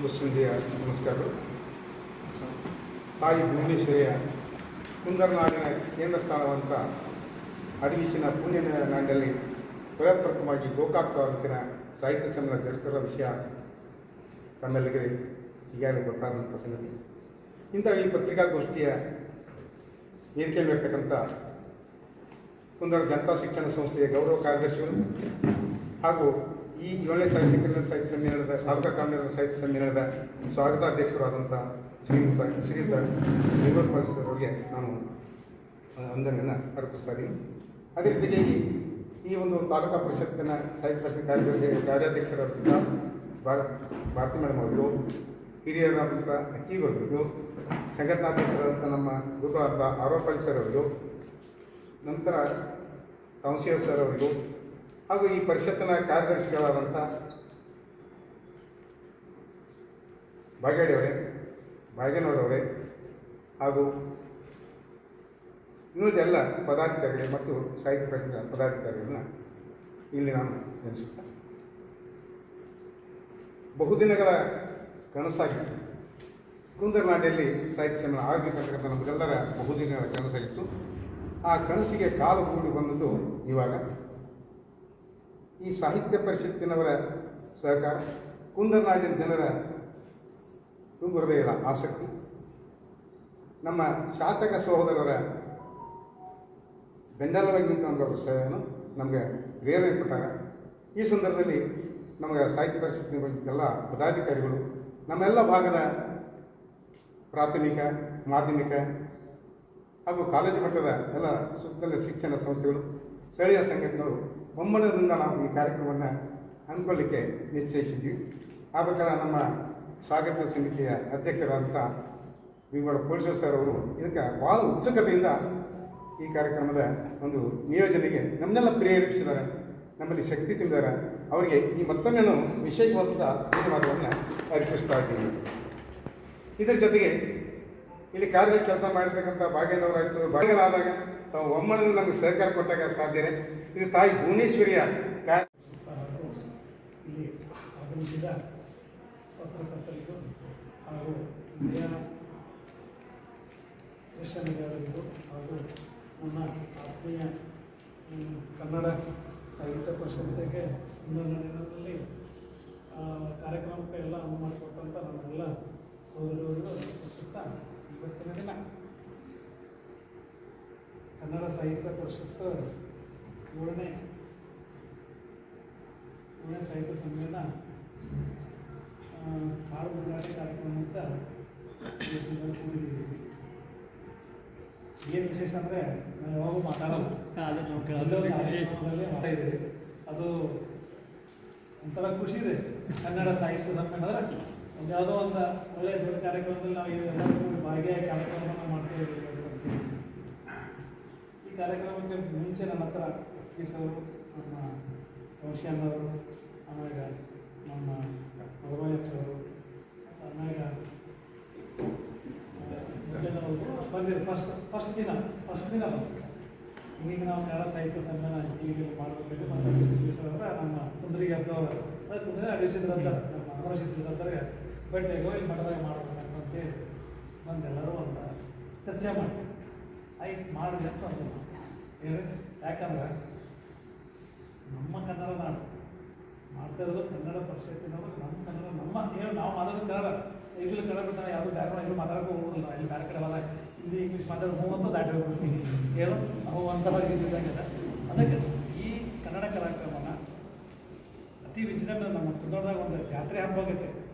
ಮುಸ್ಲಿಂದಿಯ ನಮಸ್ಕಾರಗಳು. ತಾಯಿ ಭುವನೇಶ್ವರಿಯ ಕುಂದರನಾಡಿನ ಕೇಂದ್ರ ಸ್ಥಾನವಂತ ಅಡವಿಸಿನ ಪುಣ್ಯ ನಾಡಿನಲ್ಲಿ ಪ್ರಪ್ರಥಮವಾಗಿ ಗೋಕಾಕ್ ತಾಲೂಕಿನ ಸಾಹಿತ್ಯ ಸಮ್ಮೇಳನ ಜರುಗಿಸಿರುವ ವಿಷಯ ತಮ್ಮೆಲ್ಲರಿಗೆ ಈಗಾಗಲೇ ಗೊತ್ತಾದಂಥ ಸಂಗತಿ. ಇಂಥ ಈ ಪತ್ರಿಕಾಗೋಷ್ಠಿಯ ವೇದಿಕೆಯಲ್ಲಿರ್ತಕ್ಕಂಥ ಕುಂದರ ಜನತಾ ಶಿಕ್ಷಣ ಸಂಸ್ಥೆಯ ಗೌರವ ಕಾರ್ಯದರ್ಶಿಗಳು ಹಾಗೂ ಈ 7ನೇ ಕನ್ನಡ ಸಾಹಿತ್ಯ ಸಮ್ಮೇಳನದ ತಾಲೂಕಾ ಕನ್ನಡ ಸಾಹಿತ್ಯ ಸಮ್ಮೇಳನದ ಸ್ವಾಗತಾಧ್ಯಕ್ಷರಾದಂಥ ಶ್ರೀಯುತ ಲಿಂಗೋರ್ ಪಾಲ್ ಅವರಿಗೆ ನಾನು ವಂದನೆಯನ್ನು ಅರ್ಪಿಸ್ತಾ ಇದ್ದೀನಿ. ಅದೇ ರೀತಿಯಾಗಿ ಈ ಒಂದು ತಾಲೂಕಾ ಪರಿಷತ್ತಿನ ಸಾಹಿತ್ಯ ಪರಿಷತ್ ಕಾರ್ಯಾಧ್ಯಕ್ಷರಾದಂಥ ಭಾರತಿ ಮೇಡಮ್ ಅವರು, ಹಿರಿಯರಾದಂಥ ಅಕ್ಕಿಗೌಡರು, ಸಂಘಟನಾಧ್ಯಕ್ಷರಾದಂಥ ನಮ್ಮ ಗುರುಗಳಾದ ಆರೋಪಾಳಿ ಸರ್ ಅವರು, ನಂತರ ಕೌನ್ಸಿಲರ್ ಸರ್ ಅವರಿಗೂ ಹಾಗೂ ಈ ಪರಿಷತ್ತಿನ ಕಾರ್ಯದರ್ಶಿಗಳಾದಂಥ ಭಾಗ್ಯನವರವರೇ ಹಾಗೂ ಇನ್ನುಳಿದೆಲ್ಲ ಪದಾಧಿಕಾರಿಗಳು ಮತ್ತು ಸಾಹಿತ್ಯ ಪರಿಷತ್ತಿನ ಪದಾಧಿಕಾರಿಗಳನ್ನ ಇಲ್ಲಿ ನಾನು ನೆನೆಸುತ್ತೇನೆ. ಬಹುದಿನಗಳ ಕನಸಾಗಿತ್ತು ಕುಂದರನಾಡಿನಲ್ಲಿ ಸಾಹಿತ್ಯ ಸಮ್ಮೇಳನ ಆಗಬೇಕಂತಕ್ಕಂಥ ನಮಗೆಲ್ಲರ ಬಹುದಿನಗಳ ಕನಸಾಗಿತ್ತು. ಆ ಕನಸಿಗೆ ಕಾಲು ಕೂಡಿ ಬಂದದ್ದು ಇವಾಗ. ಈ ಸಾಹಿತ್ಯ ಪರಿಷತ್ತಿನವರ ಸಹಕಾರ, ಕುಂದರನಾಡಿನ ಜನರ ತುಂಬುವುದರ ಆಸಕ್ತಿ, ನಮ್ಮ ಶಾತಕ ಸಹೋದರರ ಬೆಂಬಲವಾಗಿ ನಿಂತ ಸಹನು ನಮಗೆ ಪ್ರೇರಣೆ ಕೊಟ್ಟಾಗ ಈ ಸಂದರ್ಭದಲ್ಲಿ ನಮಗೆ ಸಾಹಿತ್ಯ ಪರಿಷತ್ತಿನ ಎಲ್ಲ ಪದಾಧಿಕಾರಿಗಳು, ನಮ್ಮೆಲ್ಲ ಭಾಗದ ಪ್ರಾಥಮಿಕ, ಮಾಧ್ಯಮಿಕ ಹಾಗೂ ಕಾಲೇಜು ಮಟ್ಟದ ಎಲ್ಲ ಸುತ್ತಲ ಶಿಕ್ಷಣ ಸಂಸ್ಥೆಗಳು, ಸ್ಥಳೀಯ ಸಂಘಟನೆಗಳು ಒಮ್ಮನದಿಂದ ನಾವು ಈ ಕಾರ್ಯಕ್ರಮವನ್ನು ಹಮ್ಮಿಕೊಳ್ಳಿಕ್ಕೆ ನಿಶ್ಚಯಿಸಿದ್ವಿ. ಆ ಪ್ರಕಾರ ನಮ್ಮ ಸ್ವಾಗತ ಸಮಿತಿಯ ಅಧ್ಯಕ್ಷರಾದಂಥ ವಿಂಗೋಡ ಪೊಲೀಸರ್ ಸರ್ ಅವರು ಇದಕ್ಕೆ ಭಾಳ ಉತ್ಸುಕತೆಯಿಂದ ಈ ಕಾರ್ಯಕ್ರಮದ ಒಂದು ನಿಯೋಜನೆಗೆ ನಮ್ಮನ್ನೆಲ್ಲ ಪ್ರೇರೇಪಿಸಿದ್ದಾರೆ, ನಮ್ಮಲ್ಲಿ ಶಕ್ತಿ ತುಂಬಿದ್ದಾರೆ. ಅವರಿಗೆ ಈ ಮತ್ತೊಮ್ಮೆನೂ ವಿಶೇಷವಾದ ಧನ್ಯವಾದವನ್ನು ಅರ್ಪಿಸ್ತಾ ಇದ್ದೀನಿ. ಇದರ ಜೊತೆಗೆ ಇಲ್ಲಿ ಕಾರ್ಯದಲ್ಲಿ ಕೆಲಸ ಮಾಡಿರ್ತಕ್ಕಂಥ ಭಾಗ್ಯನವರಾಯಿತು, ಭಾಗ್ಯನಾದಾಗ ತಾವು ಒಮ್ಮನ ನಮಗೆ ಸಹಕಾರ ಕೊಟ್ಟಾಗ ಸಾಧ್ಯತೆ. ಇದು ತಾಯಿ ಭುವನೇಶ್ವರಿಯ ಇಲ್ಲಿ ಆಗಮಿಸಿದ ಪತ್ರಕರ್ತರಿಗೂ ಹಾಗೂ ಮೀಡಿಯಾ ದೃಶ್ಯಮಿಡಿಯಾದವರಿಗೂ ಹಾಗೂ ನನ್ನ ಆತ್ಮೀಯ ಕನ್ನಡ ಸಾಹಿತ್ಯ ಪರಿಷತ್ತಿಗೆ ಕುಂದರನಾಡಿನಲ್ಲಿ ಕಾರ್ಯಕ್ರಮಕ್ಕೆ ಎಲ್ಲ ಅನುವು ಮಾಡಿಕೊಟ್ಟಂಥ ನಮ್ಮೆಲ್ಲ ಸಹೋದರರಿಗೂ ಸುತ್ತ ಇವತ್ತಿನ ದಿನ ಕನ್ನಡ ಸಾಹಿತ್ಯ ಪರಿಷತ್ತು 7ನೇ ಸಾಹಿತ್ಯ ಸಮ್ಮೇಳನ ಕಾಡು ಗುಜರಾತಿ ಕಾರ್ಯಕ್ರಮ ಅಂತ ಕೂಡಿದ್ದೀವಿ. ಏನು ವಿಶೇಷ ಅಂದರೆ ನಾವು ಯಾವಾಗೂ ಮಾತಾಡೋಲ್ಲ, ಕಾರ್ಯಕ್ರಮದಲ್ಲಿ ಮಾತಾಡಿದ್ದೀವಿ. ಅದು ಒಂಥರ ಖುಷಿ ಇದೆ. ಕನ್ನಡ ಸಾಹಿತ್ಯ ಸಮ್ಮೇಳನ ಅಂದರೆ ಒಂದು ಯಾವುದೋ ಒಂದು ಒಳ್ಳೆಯ ದೊಡ್ಡ ಕಾರ್ಯಕ್ರಮದಲ್ಲಿ ನಾವು ಎಲ್ಲರೂ ಭಾಗಿಯಾಗಿ ಕಾರ್ಯಕ್ರಮವನ್ನು ಮಾಡ್ತಾ ಇದ್ದೀವಿ. ಈ ಕಾರ್ಯಕ್ರಮಕ್ಕೆ ಮುಂಚೆ ನನ್ನ ಹತ್ರ ಅವರು, ನಮ್ಮ ಕೌಶಿಯನ್ನವರು, ಆಮೇಲೆ ನಮ್ಮ ಭಗವಾನವರು, ಆಮೇಲೆ ಬಂದಿರು ಫಸ್ಟ್ ದಿನ ಬಂದರು. ಈಗ ನಾವು ಕನ್ನಡ ಸಾಹಿತ್ಯ ಸಮ್ಮೇಳನ ಈಗ ಮಾಡಬೇಕು ಮತ್ತು ನಮ್ಮ ಕುಂದ್ರಿಗೆ ಕುಂದ್ರೆ ಅಡಿಸಿದ್ರು ಅಂತಾರೆ, ನಮ್ಮ ಅಮರಶಿದ್ರು ಅಂತಾರೆ, ಬಟ್ಟೆಗೋ ಇಲ್ಲಿ ಮಠದಾಗ ಮಾಡ್ಬೇಕಂತೇಳಿ ಬಂದೆಲ್ಲರೂ ಒಂದು ಚರ್ಚೆ ಮಾಡಿ ಆಯ್ತು ಮಾಡಿದೆ ಅಂತ ಅಂದರು. ಹೇಳಿ ಯಾಕಂದ್ರೆ ನಮ್ಮ ಕನ್ನಡ ನಾಡು ಮಾಡ್ತಾ ಇರೋದು ಕನ್ನಡ ಪರಿಷತ್ತಿನವರು, ನಮ್ಮ ಕನ್ನಡ ನಮ್ಮ ಏನು ನಾವು ಮಾತಾಡೋದು ಕನ್ನಡ. ಈಗಲೂ ಕನ್ನಡ ಬಿಟ್ಟು ಯಾವುದೂ ಬ್ಯಾಕ್ಗ್ರೌಂಡ್ ಇಲ್ಲಿ ಮಾತಾಡೋಕೆ ಹೋಗೋದಿಲ್ಲ. ಇಲ್ಲಿ ಬೇರೆ ಕಡೆ ಹೋದಾಗ ಇಲ್ಲಿ ಇಂಗ್ಲೀಷ್ ಮಾತಾಡೋದು ಹೋಗಂತ ದಾಟಿ ಹೋಗ್ಬಿಡ್ತೀವಿ, ಏನು ನಾವು ಅಂತಹ ಇದ್ದಂಗಿದೆ. ಅದಕ್ಕೆ ಈ ಕನ್ನಡ ಕಾರ್ಯಕ್ರಮನ ಅತಿ ವಿಜೃಂಭಣೆ ನಮ್ಮ ಕುಂದರದಾಗ ಒಂದು ಜಾತ್ರೆ ಹಬ್ಬ ಆಗುತ್ತೆ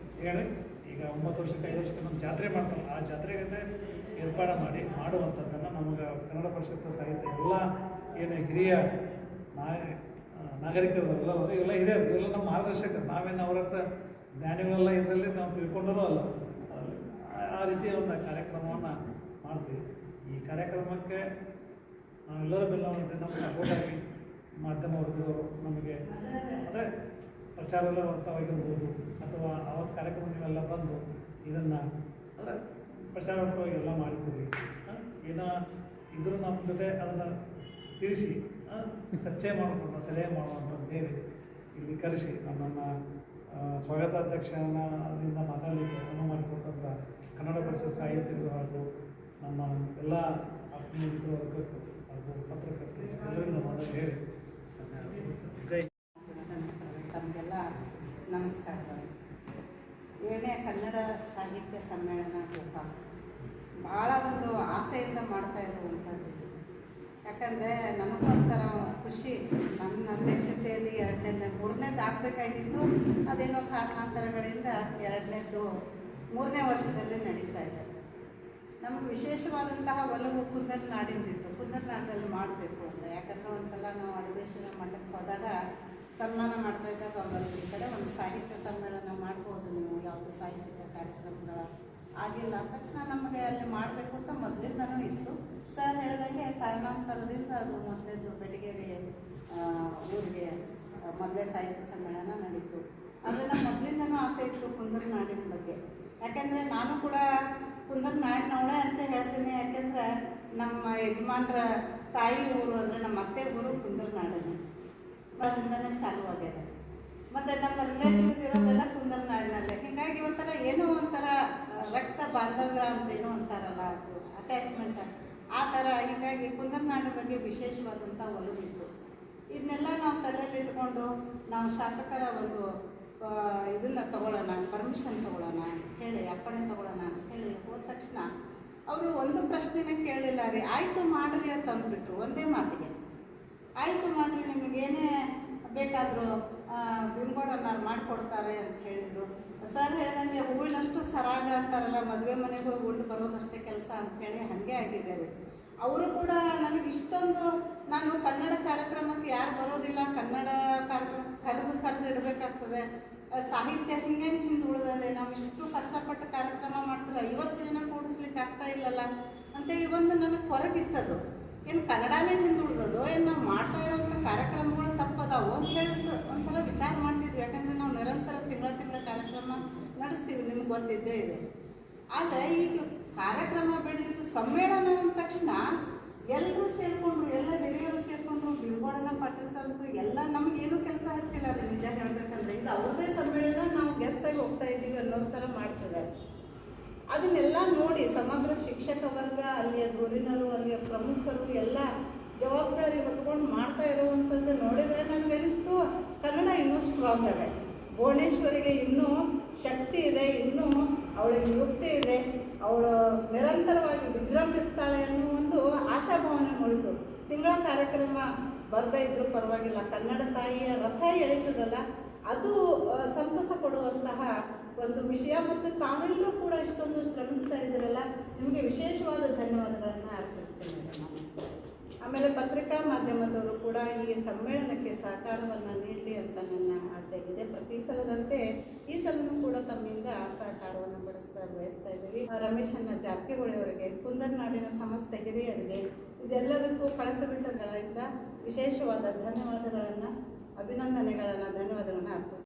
ಹೇಳಿ. ಈಗ 9 ವರ್ಷಕ್ಕೆ 5 ವರ್ಷಕ್ಕೆ ನಮ್ಮ ಜಾತ್ರೆ ಮಾಡ್ತಾರೆ. ಆ ಜಾತ್ರೆಗೆ ಏರ್ಪಾಡು ಮಾಡುವಂಥದ್ದನ್ನು ನಮಗೆ ಕನ್ನಡ ಪರಿಷತ್ತು ಸಾಹಿತ್ಯ ಎಲ್ಲ ಏನು ಹಿರಿಯ ನಾಗರಿಕರಲ್ಲ ಇವೆಲ್ಲ ಹಿರಿಯರು, ಇವೆಲ್ಲ ನಮ್ಮ ಮಾರ್ಗದರ್ಶಕರು. ನಾವೇನು ಅವರ ಹತ್ರ ಜ್ಞಾನಿಗಳೆಲ್ಲ ಇದರಲ್ಲಿ ನಾವು ತಿಳ್ಕೊಂಡರೂ ಅಲ್ಲ. ಆ ರೀತಿಯ ಒಂದು ಕಾರ್ಯಕ್ರಮವನ್ನು ಮಾಡ್ತೀವಿ. ಈ ಕಾರ್ಯಕ್ರಮಕ್ಕೆ ನಾವೆಲ್ಲರೂ ಬೆಲ್ಲವಂತೆ ನಮ್ಮ ಸಪೋರ್ಟಾಗಿ ಮಾಧ್ಯಮ ವರ್ಗದವರು ನಮಗೆ ಅಂದರೆ ಪ್ರಚಾರವಾಗಿರ್ಬೋದು ಅಥವಾ ಆವತ್ತು ಕಾರ್ಯಕ್ರಮ ನೀವೆಲ್ಲ ಬಂದು ಇದನ್ನು ಅಂದರೆ ಪ್ರಚಾರಾರ್ಥವಾಗಿ ಎಲ್ಲ ಮಾಡಿಕೊಡಿ. ಏನೋ ಇದ್ರೂ ನಮ್ಮ ಜೊತೆ ಅದನ್ನು ತಿಳಿಸಿ ಚರ್ಚೆ ಮಾಡೋಣ, ಸಲಹೆ ಮಾಡೋಣ ಅಂತ ಹೇಳಿ ಇಲ್ಲಿ ಕರೆಸಿ ನಮ್ಮನ್ನು ಸ್ವಾಗತಾಧ್ಯಕ್ಷದಿಂದ ಮಾತಾಡಲಿಕ್ಕೆ ಅನುವು ಮಾಡಿಕೊಟ್ಟಂಥ ಕನ್ನಡ ಪರಿಷತ್ ಸಾಹಿತ್ಯಗಳು ಹಾಗೂ ನಮ್ಮ ಎಲ್ಲ ಆತ್ಮೀಯ ವರ್ಗಕ್ಕೂ ಹಾಗೂ ಪತ್ರಕರ್ತರು ಎಲ್ಲರಿಗೂ ಮೊದಲು ಹೇಳಿ ಜೈ. ತಮಗೆಲ್ಲ ನಮಸ್ಕಾರಗಳು. 7ನೇ ಕನ್ನಡ ಸಾಹಿತ್ಯ ಸಮ್ಮೇಳನ ಗೋಕಾಕ್ ಭಾಳ ಒಂದು ಆಸೆಯಿಂದ ಮಾಡ್ತಾ ಇರುವಂಥದ್ದು. ಯಾಕಂದರೆ ನನಗೊಂಥರ ಖುಷಿ, ನನ್ನ ಅಧ್ಯಕ್ಷತೆಯಲ್ಲಿ 3ನೇದು ಆಗಬೇಕಾಗಿತ್ತು. ಅದೇನೋ ಕಾರಣಾಂತರಗಳಿಂದ 3ನೇ ವರ್ಷದಲ್ಲಿ ನಡೀತಾ ಇದೆ. ನಮಗೆ ವಿಶೇಷವಾದಂತಹ ಒಲವು ಕುಂದರ್ನಾಡಿಂದಿತ್ತು, ಕುಂದರ್ನಾಡಲ್ಲಿ ಮಾಡಬೇಕು ಅಂತ. ಯಾಕಂದರೆ ಒಂದು ಸಲ ನಾವು ಅಧಿವೇಶನ ಮಂಡಕ್ಕೆ ಹೋದಾಗ ಸನ್ಮಾನ ಮಾಡ್ತಾ ಇದ್ದಾಗ ಅವರಲ್ಲಿ ಈ ಕಡೆ ಒಂದು ಸಾಹಿತ್ಯ ಸಮ್ಮೇಳನ ಮಾಡ್ಬೋದು ನೀವು, ಯಾವುದು ಸಾಹಿತ್ಯಿಕ ಕಾರ್ಯಕ್ರಮಗಳ ಆಗಿಲ್ಲ ಅಂದ ತಕ್ಷಣ ನಮಗೆ ಅಲ್ಲಿ ಮಾಡಬೇಕು ಅಂತ ಮೊದಲಿಂದನೂ ಇತ್ತು. ಸರ್ ಹೇಳಿದಂಗೆ ಕಾರಣಾಂತರದಿಂದ ಅದು ಮೊದಲೇದು ಬೆಟಗೇರಿ ಊರಿಗೆ ಮೊದಲೇ ಸಾಹಿತ್ಯ ಸಮ್ಮೇಳನ ನಡೀತು. ಆದರೆ ನಮ್ಮ ಮೊದಲಿಂದನೂ ಆಸೆ ಇತ್ತು ಕುಂದರ್ನಾಡಿನ ಬಗ್ಗೆ. ಯಾಕೆಂದರೆ ನಾನು ಕೂಡ ಕುಂದರ್ನಾಡಿನವಳೆ ಅಂತ ಹೇಳ್ತೀನಿ. ಯಾಕೆಂದರೆ ನಮ್ಮ ಯಜಮಾನ್ರ ತಾಯಿ ಊರು ಅಂದರೆ ನಮ್ಮ ಅತ್ತೆ ಊರು ಕುಂದರ್ನಾಡಲ್ಲಿ ಅದರಿಂದನೇ ಚಾಲು ಆಗ್ಯದ. ಮತ್ತು ನಮ್ಮ ರಿಲೇಟಿವ್ಸ್ ಇರೋದೆಲ್ಲ ಕುಂದರ್ನಾಡಿನಲ್ಲೇ. ಹೀಗಾಗಿ ಒಂಥರ ಏನೋ ಒಂಥರ ರಕ್ತ ಬಾಂಧವ್ಯ ಅಂತ ಏನೋ ಅಂತಾರಲ್ಲ, ಅದು ಅಟ್ಯಾಚ್ಮೆಂಟ್ ಆ ಥರ. ಹೀಗಾಗಿ ಕುಂದರ್ನಾಡಿನ ಬಗ್ಗೆ ವಿಶೇಷವಾದಂಥ ಒಲವಿತ್ತು. ಇದನ್ನೆಲ್ಲ ನಾವು ತಲೆಯಲ್ಲಿ ಇಟ್ಕೊಂಡು ನಾವು ಶಾಸಕರ ಒಂದು ಇದನ್ನು ತಗೊಳ್ಳೋಣ, ಪರ್ಮಿಷನ್ ತಗೊಳ್ಳೋಣ ಹೇಳಿ, ಅಪ್ಪಣೆ ತಗೊಳ್ಳೋಣ ಅಂತ ಹೇಳಿ ಹೋದ ತಕ್ಷಣ ಅವರು ಒಂದು ಪ್ರಶ್ನೆನೇ ಕೇಳಿಲ್ಲ ರೀ, ಆಯಿತು ಮಾಡಿರಿ ಅಂತ ಅಂದ್ಬಿಟ್ರು ಒಂದೇ ಮಾತಿಗೆ. ಆಯಿತು ಮಾಡಿರಿ, ನಿಮಗೇನೇ ಬೇಕಾದರೂ ಬಿಂಗೋಡನ್ನಾರು ಮಾಡಿಕೊಡ್ತಾರೆ ಅಂತ ಹೇಳಿದರು. ಸರ್ ಹೇಳಿದಂಗೆ ಹೂವಿನಷ್ಟು ಸರಾಗ ಅಂತಾರಲ್ಲ, ಮದುವೆ ಮನೆಗೆ ಹೋಗಿ ಉಂಡು ಬರೋದಷ್ಟೇ ಕೆಲಸ ಅಂಥೇಳಿ ಹಾಗೆ ಆಗಿದ್ದಾರೆ. ಅವರು ಕೂಡ ನನಗೆ ಇಷ್ಟೊಂದು, ನಾನು ಕನ್ನಡ ಕಾರ್ಯಕ್ರಮಕ್ಕೆ ಯಾರು ಬರೋದಿಲ್ಲ, ಕನ್ನಡ ಕಾರ್ಯಕ್ರಮ ಕರೆದು ಇಡಬೇಕಾಗ್ತದೆ, ಸಾಹಿತ್ಯ ಹಿಂಗೆ ಹಿಂದೆ ಉಳಿದದೆ, ನಾವು ಇಷ್ಟು ಕಷ್ಟಪಟ್ಟು ಕಾರ್ಯಕ್ರಮ ಮಾಡ್ತದೆ, 50 ಜನ ಕೂಡಿಸ್ಲಿಕ್ಕೆ ಆಗ್ತಾ ಇಲ್ಲಲ್ಲ ಅಂತೇಳಿ ಒಂದು ನನಗೆ ಹೊರಗಿತ್ತದು. ಏನು ಕನ್ನಡನೇ ಹಿಂದೆ ಉಳಿದದು, ಏನು ನಾವು ಮಾಡ್ತಾ ಇರೋಂಥ ಕಾರ್ಯಕ್ರಮಗಳು ತಪ್ಪದಾವು ಅಂತ ಹೇಳಿ ಒಂದು ಸಲ ವಿಚಾರ ಮಾಡ್ತಿದ್ವಿ. ಯಾಕಂದರೆ ನಾವು ನಿರಂತರ ತಿಂಗಳ ಕಾರ್ಯಕ್ರಮ ನಡೆಸ್ತೀವಿ, ನಿಮ್ಗೆ ಗೊತ್ತಿದ್ದೇ ಇದೆ. ಆದರೆ ಈಗ ಕಾರ್ಯಕ್ರಮ ಬೆಳೆದಿದ್ದು ಸಮ್ಮೇಳನ ಅಂದ ತಕ್ಷಣ ಎಲ್ಲರೂ ಸೇರಿಕೊಂಡ್ರು, ಎಲ್ಲ ಹಿರಿಯರು ಸೇರಿಕೊಂಡ್ರು. ಬಿಳ್ಗೋಡನ ಪಾಟೀಲ್ ಸರ್ದು ಎಲ್ಲ ನಮಗೇನು ಕೆಲಸ ಹಚ್ಚಿಲ್ಲ ರೀ ನಿಜ ಹೇಳಬೇಕಂದ್ರೆ. ಇದು ಅವ್ರದ್ದೇ ಸಮ್ಮೇಳನ, ನಾವು ಗೆಸ್ಟಾಗಿ ಹೋಗ್ತಾ ಇದ್ದೀವಿ ಅನ್ನೋ ಥರ ಮಾಡ್ತಿದ್ದಾರೆ. ಅದನ್ನೆಲ್ಲ ನೋಡಿ ಸಮಗ್ರ ಶಿಕ್ಷಕ ವರ್ಗ, ಅಲ್ಲಿಯ ಧುರೀಣರು, ಅಲ್ಲಿಯ ಪ್ರಮುಖರು ಎಲ್ಲ ಜವಾಬ್ದಾರಿ ಹೊತ್ಕೊಂಡು ಮಾಡ್ತಾ ಇರುವಂಥದ್ದು ನೋಡಿದರೆ ನನಗೆ ಅನಿಸ್ತು ಕನ್ನಡ ಇನ್ನೂ ಸ್ಟ್ರಾಂಗ್ ಇದೆ. ಭುವನೇಶ್ವರಿಗೆ ಇನ್ನೂ ಶಕ್ತಿ ಇದೆ, ಇನ್ನೂ ಅವಳಿಗೆ ಯುಕ್ತಿ ಇದೆ, ಅವಳು ನಿರಂತರವಾಗಿ ವಿಜೃಂಭಿಸ್ತಾಳೆ ಅನ್ನೋ ಒಂದು ಆಶಾಭಾವನೆ ಮೂಡಿತು. ತಿಂಗಳ ಕಾರ್ಯಕ್ರಮ ಬರದೇ ಇದ್ರೂ ಪರವಾಗಿಲ್ಲ, ಕನ್ನಡ ತಾಯಿಯ ರಥ ಎಳೀತದಲ್ಲ ಅದು ಸಂತಸ ಕೊಡುವಂತಹ ಒಂದು ವಿಷಯ. ಮತ್ತು ತಾವೆಲ್ಲರೂ ಕೂಡ ಇಷ್ಟೊಂದು ಶ್ರಮಿಸ್ತಾ ಇದ್ದೀರಲ್ಲ, ನಿಮಗೆ ವಿಶೇಷವಾದ ಧನ್ಯವಾದಗಳನ್ನು ಅರ್ಪಿಸ್ತೀನಿ ನಾನು. ಆಮೇಲೆ ಪತ್ರಿಕಾ ಮಾಧ್ಯಮದವರು ಕೂಡ ಈ ಸಮ್ಮೇಳನಕ್ಕೆ ಸಹಕಾರವನ್ನು ನೀಡಲಿ ಅಂತ ನನ್ನ ಆಸೆ ಇದೆ. ಪ್ರತಿ ಸಲದಂತೆ ಈ ಸಲನೂ ಕೂಡ ತಮ್ಮಿಂದ ಸಹಕಾರವನ್ನು ಬಯಸ್ತಾ ಇದ್ದೀವಿ. ರಮೇಶಣ್ಣ ಜಾರಕಿಹೊಳಿ ಅವರಿಗೆ, ಕುಂದರ್ನಾಡಿನ ಸಮಸ್ತ ಹಿರಿಯರಿಗೆ, ಇದೆಲ್ಲದಕ್ಕೂ ಕಳಸಬಿಟ್ಟಗಳಿಂದ ವಿಶೇಷವಾದ ಧನ್ಯವಾದಗಳನ್ನು, ಧನ್ಯವಾದಗಳನ್ನು ಅರ್ಪಿಸ್ತೀನಿ.